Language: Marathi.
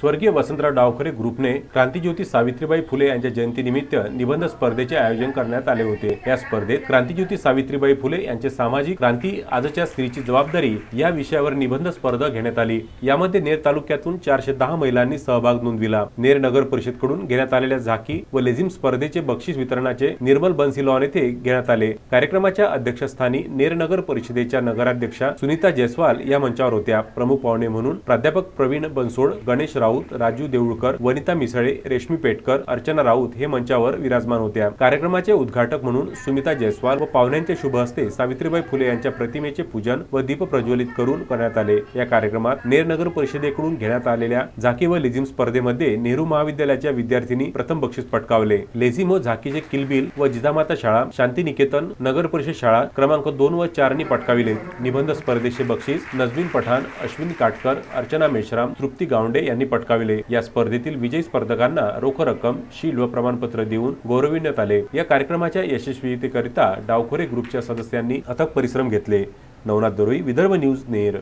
स्वर्गीय वसंतराव डावखरे ग्रुपने क्रांतिज्योती सावित्रीबाई फुले यांच्या जयंतीनिमित्त निबंध स्पर्धेचे आयोजन करण्यात आले होते। या स्पर्धेत क्रांतिज्योती सावित्रीबाई फुले यांचे सामाजिक क्रांती आजच्या स्त्रीची जबाबदारी या विषयावर निबंध स्पर्धा घेण्यात आली। यामध्ये नेर तालुक्यातून 410 महिलांनी सहभाग नोंदविला। नेर नगर परिषदकडून घेण्यात आलेल्या झाकी व लेझिम स्पर्धेचे बक्षीस वितरणाचे निर्मल बन्सी लॉन येथे घेण्यात आले। कार्यक्रमाच्या अध्यक्षस्थानी नेर नगर परिषदेच्या नगराध्यक्षा सुनीता जयस्वाल या मंचावर होत्या। प्रमुख पाहुणे म्हणून प्राध्यापक प्रवीण बनसोड, गणेश राऊत, राजू देऊळकर, वनिता मिसळे, रेशमी पेटकर, अर्चना राऊत हे मंचावर विराजमान होत्या। कार्यक्रमाचे उद्घाटक म्हणून सुमिता जयस्वाल व पाहुण्यांच्या शुभ हस्ते सावित्रीबाई फुले यांच्या प्रतिमेचे पूजन व दीप प्रज्वलित करून करण्यात आले। या कार्यक्रमात नेर नगर परिषदेकडून घेण्यात आलेल्या झाकी व लेझिम स्पर्धेमध्ये नेहरू महाविद्यालयाच्या विद्यार्थिनी प्रथम बक्षीस पटकावले। लेझिम व झाकीचे किलबिल व जिजामाता शाळा, शांतिनिकेतन नगर परिषद शाळा क्रमांक 2 व 4 नी पटकाविले। निबंध स्पर्धेचे बक्षीस नजमीन पठाण, अश्विनी काटकर, अर्चना मेश्राम, तृप्ती गावंडे यांनी पटकाविले। या स्पर्धेतील विजयी स्पर्धकांना रोख रक्कम, शील व प्रमाणपत्र देऊन गौरविण्यात आले। या कार्यक्रमाच्या यशस्वीतेकरिता डावखरे ग्रुपच्या सदस्यांनी अथक परिश्रम घेतले। नवनाथ दरोई, विदर्भ न्यूज, नेर।